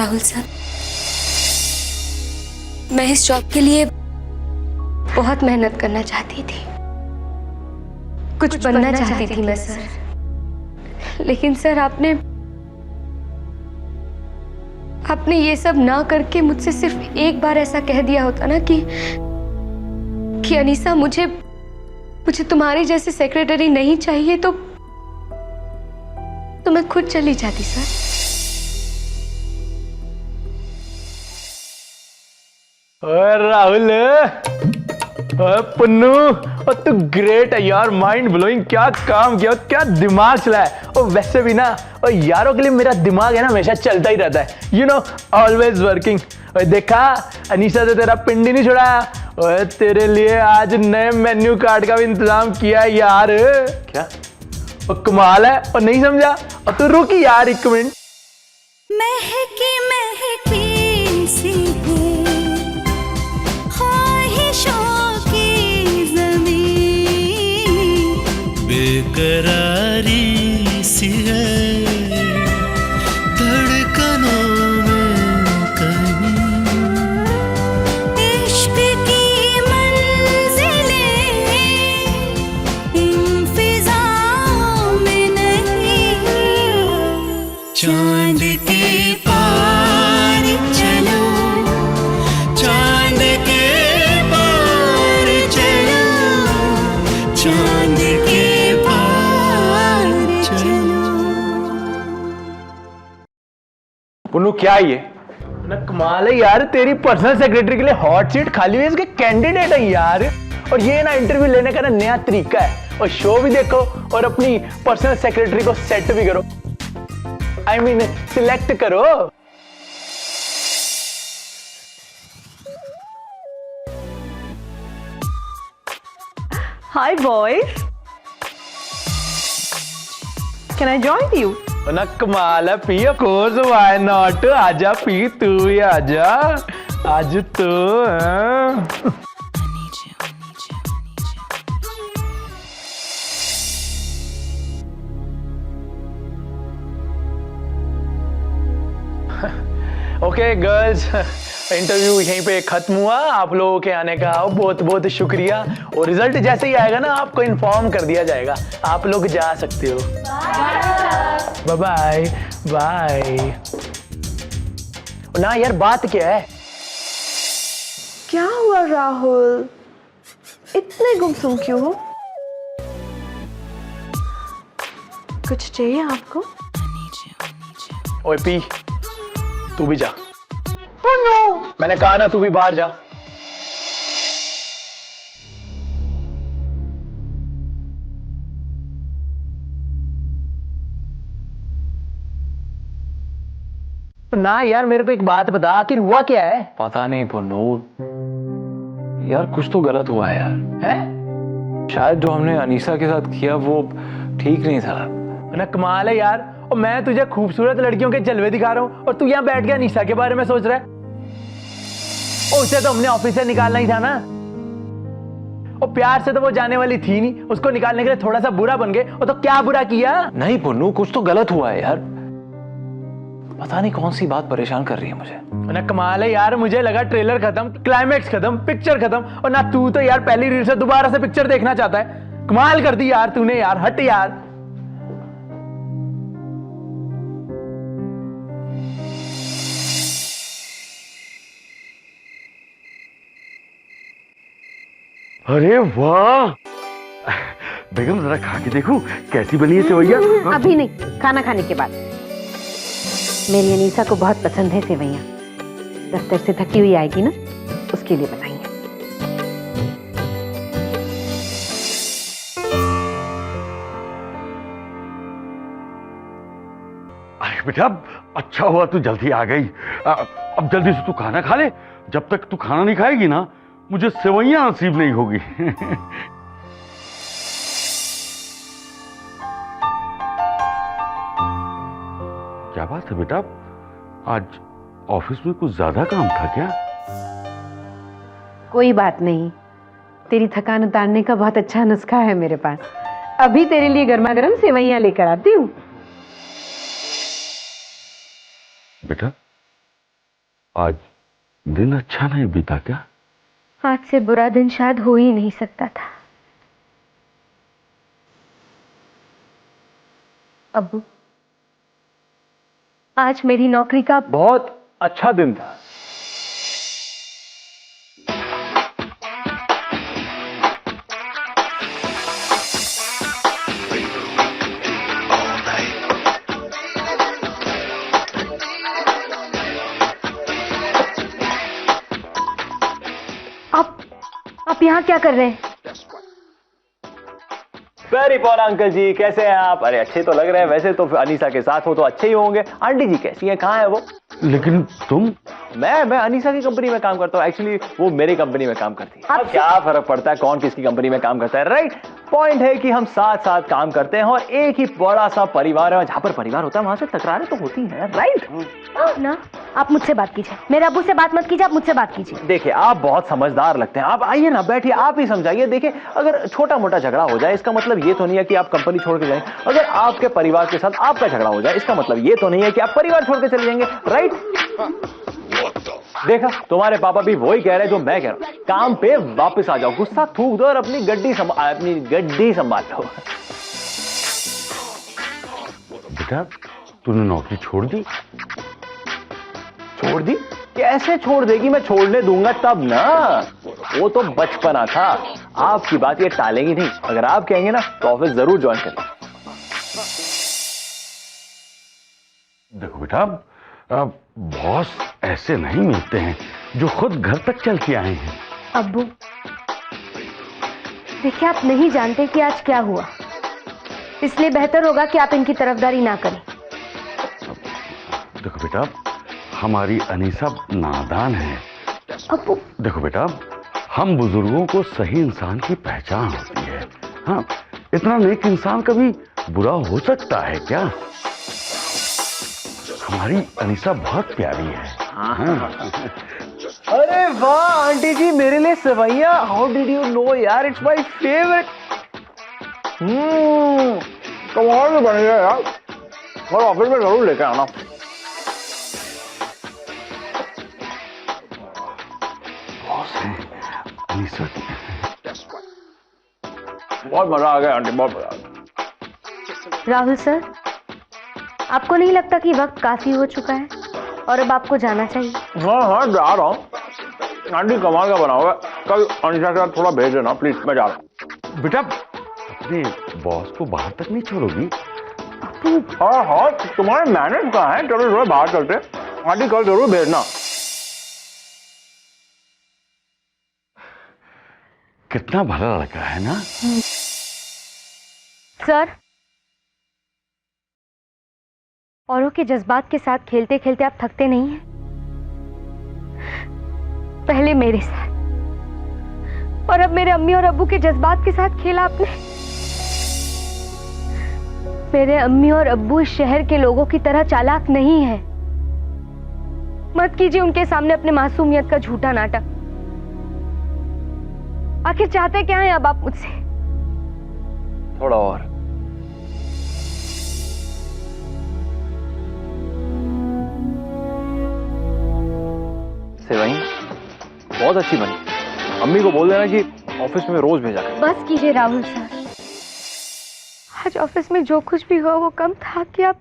Rahul sir, मैं इस job के लिए बहुत मेहनत करना चाहती थी, कुछ बनना चाहती थी मैं सर। लेकिन सर आपने ये सब ना करके मुझसे सिर्फ एक बार ऐसा कह दिया होता ना कि अनीसा मुझे तुम्हारी जैसी सेक्रेटरी नहीं चाहिए, तो मैं खुद चली जाती सर। राहुल, पुन्नू, और तू ग्रेट है यार, माइंड ब्लोइंग, क्या काम किया, क्या दिमाग चलाया। और वैसे भी ना, और यारों के लिए मेरा दिमाग है ना हमेशा चलता ही रहता है, यू नो, ऑलवेज वर्किंग। और देखा, अनीसा से तेरा पिंड ही नहीं छुड़ाया। और तेरे लिए आज नए मेन्यू कार्ड का भी इंतजाम किया है यार। क्या और कमाल है, और नहीं समझा। और तू रुकी यार एक मिनट। महकी महकी सी ख्वाहिशों की ज़मीं, बेकरारी सी है धड़कनों में कहीं, इश्क की मंजिलें इन फिज़ाओं में नहीं, चांद के पार चलो, चांद के पार चलो, चांद के पार चलो। पुन्नू क्या ये ना, कमाल है यार, तेरी पर्सनल सेक्रेटरी के लिए हॉट सीट खाली हुई है, इसके कैंडिडेट है यार। और ये ना इंटरव्यू लेने का ना नया तरीका है। और शो भी देखो और अपनी पर्सनल सेक्रेटरी को सेट भी करो, आई मीन सिलेक्ट करो। Hi boys. Can I join you? ना कमाल है P, of course, why not. आजा पी, तू भी आजा, आज तो ओके गर्ल्स, इंटरव्यू यहीं पे खत्म हुआ। आप लोगों के आने का बहुत बहुत शुक्रिया। और रिजल्ट जैसे ही आएगा ना आपको इन्फॉर्म कर दिया जाएगा, आप लोग जा सकते हो। Bye bye bye. ना यार, बात क्या है? क्या हुआ राहुल, इतने गुमसुम क्यों हो? कुछ चाहिए आपको? ओए पी, तू भी जा। मैंने कहा ना, तू भी बाहर जा। ना यार, मेरे को एक बात बता, आखिर हुआ क्या है? पता नहीं पुन्नू, यार कुछ तो गलत हुआ है यार। है? शायद जो हमने अनीसा के साथ किया वो ठीक नहीं था। ना कमाल है यार, और मैं तुझे खूबसूरत लड़कियों के जलवे दिखा रहा हूँ और तू यहाँ बैठ गया निशा के बारे में सोच रहा है। और उसे तो हमने ऑफिस से निकालना ही था ना। और प्यार से तो वो जाने वाली थी नहीं, उसको निकालने के लिए थोड़ा सा बुरा बन गए। और तो क्या बुरा किया? नहीं पुन्नू, कुछ तो गलत हुआ है यार, पता नहीं कौन सी बात परेशान कर रही है मुझे। ना कमाल है यार, मुझे लगा ट्रेलर खत्म, क्लाइमैक्स खत्म, पिक्चर खत्म, और ना तू तो यार पहली रील से दोबारा से पिक्चर देखना चाहता है। कमाल कर दी यार तूने यार, हट यार। अरे वाह बेगम, जरा खा के देखो कैसी बनी है सेवैया। अभी नहीं, खाना खाने के बाद। मेरी अनीसा को बहुत पसंद है सेवैयां। दफ्तर से थकी हुई आएगी ना, उसके लिए बनाएंगे। अरे बेटा, अच्छा हुआ तू जल्दी आ गई। अब जल्दी से तू खाना खा ले। जब तक तू खाना नहीं खाएगी ना, मुझे सेवैयां नसीब नहीं होगी। क्या बात है बेटा, आज ऑफिस में कुछ ज्यादा काम था क्या? कोई बात नहीं, तेरी थकान उतारने का बहुत अच्छा नुस्खा है मेरे पास। अभी तेरे लिए गर्मा गर्म सेवैयां लेकर आती हूँ। बेटा, आज दिन अच्छा नहीं बीता क्या? आज से बुरा दिन शायद हो ही नहीं सकता था। अब्बू, आज मेरी नौकरी का बहुत अच्छा दिन था। आप यहाँ क्या कर रहे हैं? वेरी पॉन अंकल जी, कैसे हैं आप? अरे अच्छे तो लग रहे हैं। वैसे तो अनीसा के साथ हो तो अच्छे ही होंगे। आंटी जी कैसी हैं? कहाँ है वो? लेकिन तुम? मैं अनीसा की कंपनी में काम करता हूँ। एक्चुअली वो मेरी कंपनी में काम करती है। अब क्या फर्क पड़ता है कौन किसकी कंपनी में काम करता है, राइट? पॉइंट है कि हम साथ साथ काम करते हैं और एक ही बड़ा सा परिवार है। जहां पर परिवार होता है वहां से तकरारें तो होती हैं, राइट? ना, आप मुझसे बात कीजिए। मेरे अब्बू से बात मत कीजिए, आप मुझसे बात कीजिए। देखिए, आप बहुत समझदार लगते हैं। आप आइए ना, बैठिए, आप ही समझाइए। देखिए, अगर छोटा मोटा झगड़ा हो जाए इसका मतलब ये तो नहीं है कि आप कंपनी छोड़ के जाएं। अगर आपके परिवार के साथ आपका झगड़ा हो जाए इसका मतलब ये तो नहीं है कि आप परिवार छोड़ के चले जाएंगे, राइट? देखा, तुम्हारे पापा भी वही कह रहे हैं जो मैं कह रहा हूं। काम पे वापस आ जाओ, गुस्सा थूक दो और अपनी गड्डी संभाल लो। बेटा, तूने नौकरी छोड़ दी? छोड़ दी? कैसे छोड़ देगी? मैं छोड़ने दूंगा तब ना। वो तो बचपना था। आपकी बात ये टालेगी नहीं। अगर आप कहेंगे ना तो ऑफिस जरूर ज्वाइन करें। देखो बेटा, बॉस ऐसे नहीं मिलते हैं जो खुद घर तक चल के आए हैं। अब्बू, देखिए, आप नहीं जानते कि आज क्या हुआ, इसलिए बेहतर होगा कि आप इनकी तरफदारी ना करें। देखो बेटा, हमारी अनीसा नादान है। अब्बू, देखो बेटा, हम बुजुर्गों को सही इंसान की पहचान होती है। हाँ, इतना नेक इंसान कभी बुरा हो सकता है क्या? हमारी अनीसा बहुत प्यारी है। हाँ। अरे वाह आंटी जी, मेरे लिए सेवैया। हाउ डिड यू नो यार? It's my favourite. कमाल में बन गया यार। और ऑफिस में जरूर लेकर आना। अनीसा, बहुत मजा आ गया आंटी, बहुत मजा आ गया। राहुल सर, आपको नहीं लगता कि वक्त काफी हो चुका है और अब आपको जाना चाहिए? हाँ, जा रहा हूँ। आंटी कमाल का बना हुआ है। कल अनीसा के साथ थोड़ा भेज देना प्लीज, मैं जा रहा हूँ। बेटा, अपने बॉस को बाहर तक नहीं छोड़ोगी? हाँ, तुम्हारे मैनेज कहाँ है? चलो थोड़ा बाहर चलते। आंटी कल जरूर भेजना। कितना भला लड़का है ना? सर, औरों के जज्बात के साथ खेलते खेलते आप थकते नहीं हैं? पहले मेरे साथ और अब मेरे अम्मी और अब्बू के जज्बात के साथ खेला आपने। मेरे अम्मी और अब्बू इस शहर के लोगों की तरह चालाक नहीं है। मत कीजिए उनके सामने अपने मासूमियत का झूठा नाटक। आखिर चाहते क्या हैं अब आप मुझसे? थोड़ा और। सेवई बहुत अच्छी बनी। अम्मी को बोल देना कि ऑफिस में रोज भेजा करें। बस कीजिए राहुल सर। आज ऑफिस में जो कुछ भी हुआ वो कम था कि आप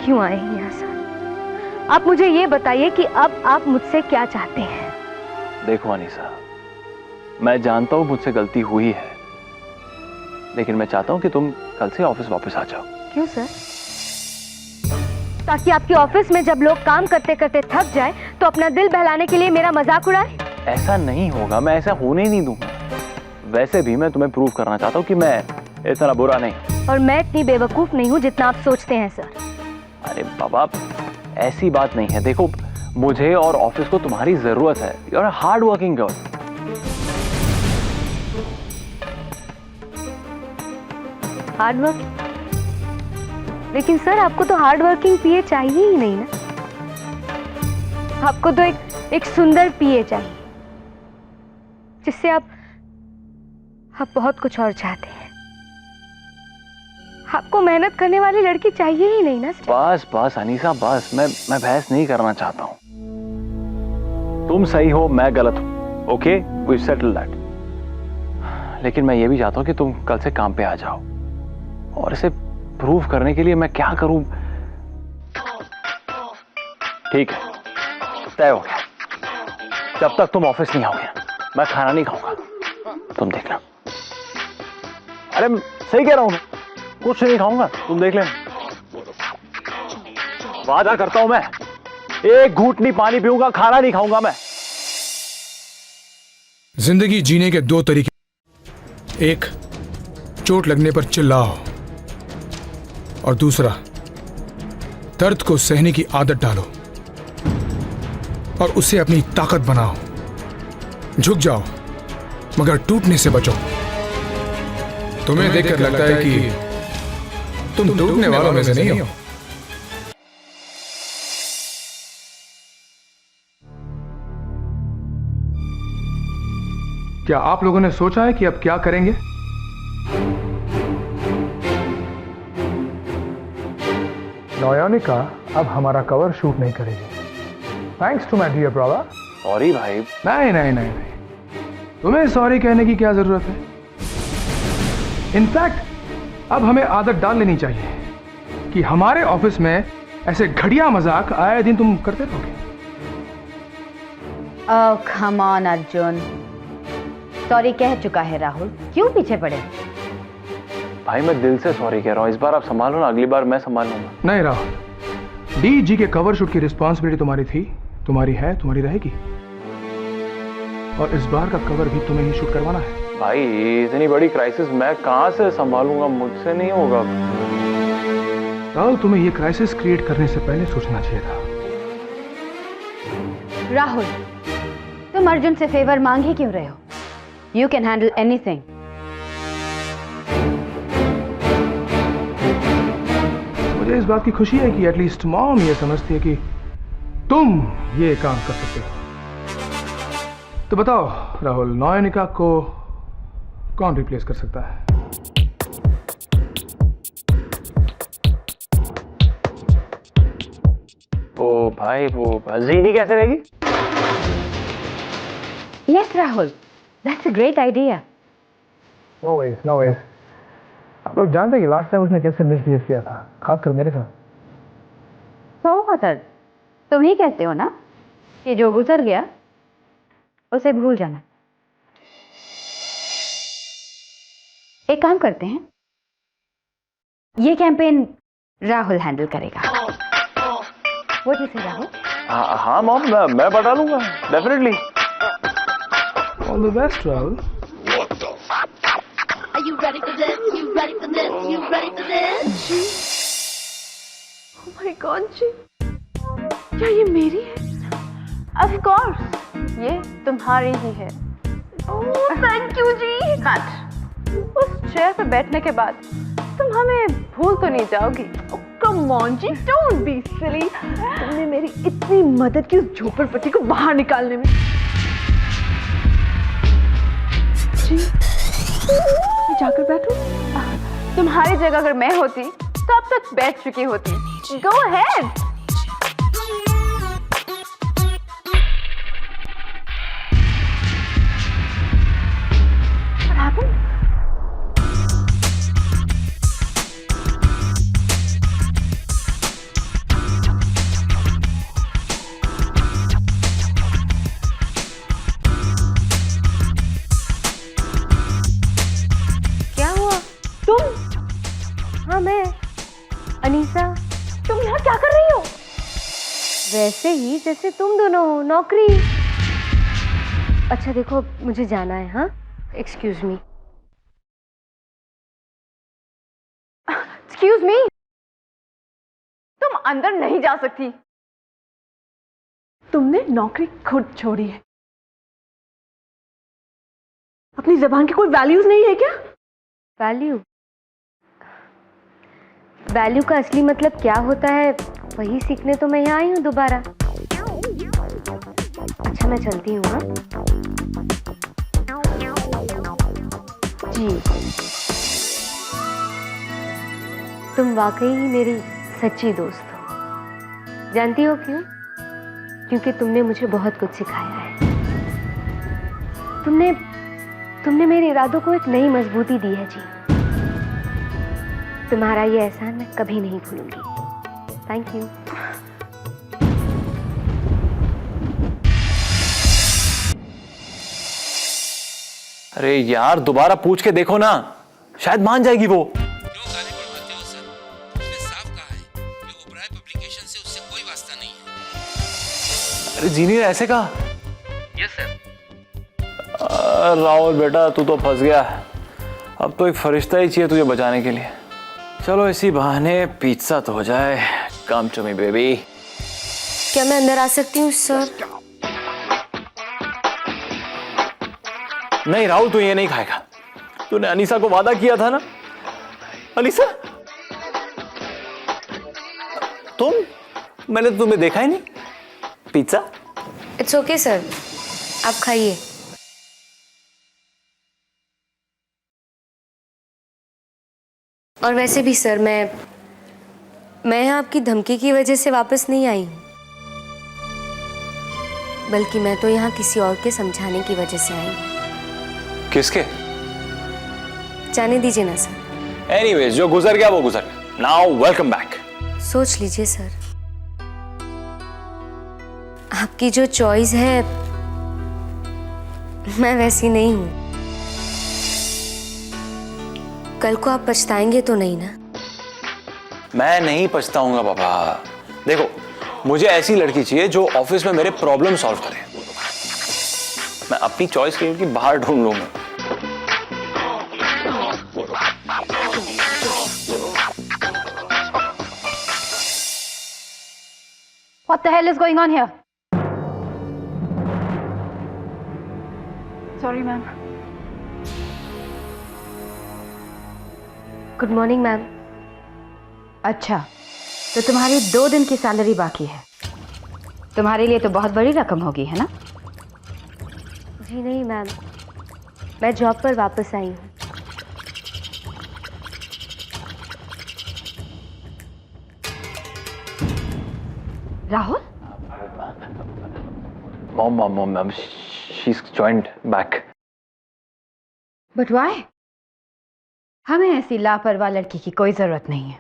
क्यों आए हैं यहाँ सर? आप मुझे ये बताइए कि अब आप मुझसे क्या चाहते हैं? देखो अनीसा, मैं जानता हूं मुझसे गलती हुई है, लेकिन मैं चाहता हूं कि तुम कल से ऑफिस वापस आ जाओ। क्यों सर? ताकि आपके ऑफिस में जब लोग काम करते करते थक जाए तो अपना दिल बहलाने के लिए मेरा मजाक उड़ाए? ऐसा नहीं होगा, मैं ऐसा होने ही नहीं दूंगा। वैसे भी मैं तुम्हें प्रूव करना चाहता हूं कि मैं इतना बुरा नहीं। और मैं इतनी बेवकूफ नहीं हूं जितना आप सोचते हैं सर। अरे बाबा, ऐसी बात नहीं है। देखो, मुझे और ऑफिस को तुम्हारी जरूरत है। You are a hard working girl. Hard work? लेकिन सर, आपको तो हार्ड वर्किंग पीए चाहिए ही नहीं ना। आपको तो एक सुंदर पीए चाहिए जिससे आप बहुत कुछ और चाहते हैं। आपको मेहनत करने वाली लड़की चाहिए ही नहीं ना। बस बस अनीसा बस, मैं बहस नहीं करना चाहता हूं। तुम सही हो, मैं गलत हूं। Okay, we settle that. लेकिन मैं ये भी चाहता हूं कि तुम कल से काम पे आ जाओ, और इसे प्रूव करने के लिए मैं क्या करूं। ठीक है, तय हो गया। जब तक तुम ऑफिस नहीं आओगे मैं खाना नहीं खाऊंगा, तुम देखना। अरे सही कह रहा हूं मैं, कुछ नहीं खाऊंगा, तुम देख लेना। वादा करता हूं मैं, एक घूंट नहीं पानी पीऊंगा, खाना नहीं खाऊंगा मैं। जिंदगी जीने के दो तरीके, एक चोट लगने पर चिल्लाओ, और दूसरा दर्द को सहने की आदत डालो और उसे अपनी ताकत बनाओ। झुक जाओ मगर टूटने से बचो। तुम्हें देखकर लगता है कि तुम टूटने वालों में से नहीं हो। क्या आप लोगों ने सोचा है कि अब क्या करेंगे? नयोनिका अब हमारा कवर शूट नहीं करेगी। Thanks to my dear brother. Sorry भाई। नहीं नहीं नहीं नहीं, तुम्हें सॉरी कहने की क्या जरूरत है। इनफैक्ट अब हमें आदत डाल लेनी चाहिए कि हमारे ऑफिस में ऐसे घटिया मजाक आए दिन तुम करते रहोगे। ओह कम ऑन अर्जुन, सॉरी कह चुका है राहुल, क्यों पीछे पड़े? भाई मैं दिल से सॉरी कह रहा हूँ, इस बार आप संभालो ना, अगली बार मैं संभाल लूंगा। नहीं राहुल, डीजी के कवर शूट की रिस्पॉन्सिबिलिटी तुम्हारी थी, तुम्हारी है, तुम्हारी रहेगी, और इस बार का कवर भी तुम्हें ही शूट करवाना है। भाई इतनी बड़ी क्राइसिस मैं कहां से संभालूंगा, मुझसे नहीं होगा। राहुल तुम्हें ये क्राइसिस क्रिएट करने से पहले सोचना चाहिए था। राहुल तुम अर्जुन से फेवर मांग ही क्यों रहे हो? You can handle anything. मुझे इस बात की खुशी है कि एटलीस्ट मॉम ये समझती है कि तुम ये काम कर सकते हो। तो बताओ राहुल, नयोनिका को कौन रिप्लेस कर सकता है? ओ भाई वो जीनी कैसे रहेगी? Yes Rahul, that's a great idea. No ways, no ways. आप लोग जानते हैं कि लास्ट टाइम उसने कैसे मिसबिहेव किया था, खासकर मेरे साथ। तो दर्द तुम ही कहते हो ना कि जो गुजर गया उसे भूल जाना। एक काम करते हैं, ये कैंपेन राहुल हैंडल करेगा। वो जैसे राहुल। हाँ मॉम, मैं बता लूंगा definitely. All the best Rahul. Are you ready for this? You ready for this? You ready for this? Oh my God, जी, क्या ये मेरी है? Of course, ये तुम्हारी ही है। Oh, thank you जी। But उस चेयर पे बैठने के बाद तुम हमें भूल तो नहीं जाओगी? Oh, come on ji, don't be silly। तुमने मेरी इतनी मदद की उस झोपड़पट्टी को बाहर निकालने में। जी, मैं जाकर बैठूं? तुम्हारी जगह अगर मैं होती तो अब तक बैठ चुकी होती। Go ahead। What happened? क्या हुआ? तुम हाँ मैं अनीसा। तुम यहाँ क्या कर रही हो? वैसे ही जैसे तुम दोनों हो, नौकरी। अच्छा देखो मुझे जाना है। हाँ एक्सक्यूज मी। Excuse me, तुम अंदर नहीं जा सकती। तुमने नौकरी खुद छोड़ी है। अपनी जबान की कोई वैल्यूज नहीं है क्या? वैल्यू? वैल्यू का असली मतलब क्या होता है वही सीखने तो मैं यहाँ आई हूँ दोबारा। अच्छा मैं चलती हूँ। हाँ जी। तुम वाकई ही मेरी सच्ची दोस्त हो। जानती हो क्यों? क्योंकि तुमने मुझे बहुत कुछ सिखाया है। तुमने मेरे इरादों को एक नई मजबूती दी है जी। तुम्हारा ये एहसान मैं कभी नहीं भूलूंगी। Thank you. अरे यार दोबारा पूछ के देखो ना, शायद मान जाएगी वो। क्यों गाली बढ़वाते हो सर? उसने साफ कहा है कि ओबराय पब्लिकेशन से उससे कोई वास्ता नहीं है। अरे जीनी ने ऐसे कहा? Yes sir. राहुल बेटा तू तो फंस गया। अब तो एक फरिश्ता ही चाहिए तुझे बचाने के लिए। चलो इसी बहाने पिज्जा तो हो जाए। Come to me baby. क्या मैं अंदर आ सकती हूँ सर? नहीं राहुल तू ये नहीं खाएगा। तूने अनीसा को वादा किया था ना। अनीसा मैंने तुम्हें देखा ही नहीं। पिज्जा? इट्स ओके सर, आप खाइए। और वैसे भी सर मैं यहाँ आपकी धमकी की वजह से वापस नहीं आई हूँ, बल्कि मैं तो यहाँ किसी और के समझाने की वजह से आई हूँ। किसके? जाने दीजिए ना सर। एनीवेज जो गुजर गया वो गुजर गया। Now welcome back. सोच लीजिए सर, आपकी जो चॉइस है मैं वैसी नहीं हूं। कल को आप पछताएंगे तो नहीं ना? मैं नहीं पछताऊंगा पापा। देखो मुझे ऐसी लड़की चाहिए जो ऑफिस में मेरे प्रॉब्लम सॉल्व करे। मैं अपनी चॉइस की लड़की बाहर ढूंढ लूंगा। What the hell is going on here? Sorry, ma'am. Good morning ma'am. अच्छा, तो तुम्हारी 2 दिन की सैलरी बाकी है। तुम्हारे लिए तो बहुत बड़ी रकम होगी, है ना? जी नहीं मैम, मैं जॉब पर वापस आई हूँ। Rahul? Mom, she's joined back. But why? हमें ऐसी लापरवाह लड़की की कोई जरूरत नहीं है।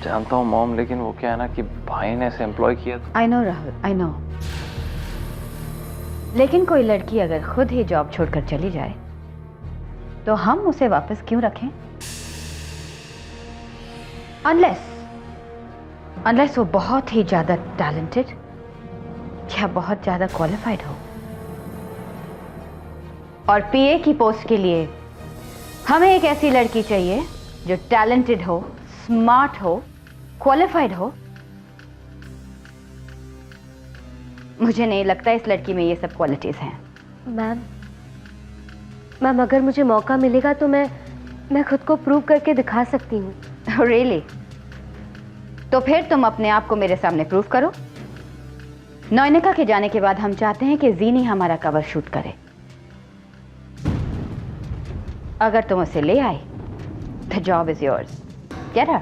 जानता हूँ मॉम, लेकिन वो क्या है ना कि भाई ने ऐसे एम्प्लॉय किया। I know Rahul, I know। लेकिन कोई लड़की अगर खुद ही जॉब छोड़कर चली जाए तो हम उसे वापस क्यों रखें? अनलेस वो बहुत ही ज्यादा टैलेंटेड या बहुत ज्यादा क्वालिफाइड हो। और पीए की पोस्ट के लिए हमें एक ऐसी लड़की चाहिए जो टैलेंटेड हो, स्मार्ट हो, क्वालिफाइड हो। मुझे नहीं लगता इस लड़की में ये सब क्वालिटीज हैं। मैम अगर मुझे मौका मिलेगा तो मैं खुद को प्रूव करके दिखा सकती हूँ। रियली? तो फिर तुम अपने आप को मेरे सामने प्रूव करो। नयनिका के जाने के बाद हम चाहते हैं कि जीनी हमारा कवर शूट करे। अगर तुम उसे ले आए, the job is yours. Get her.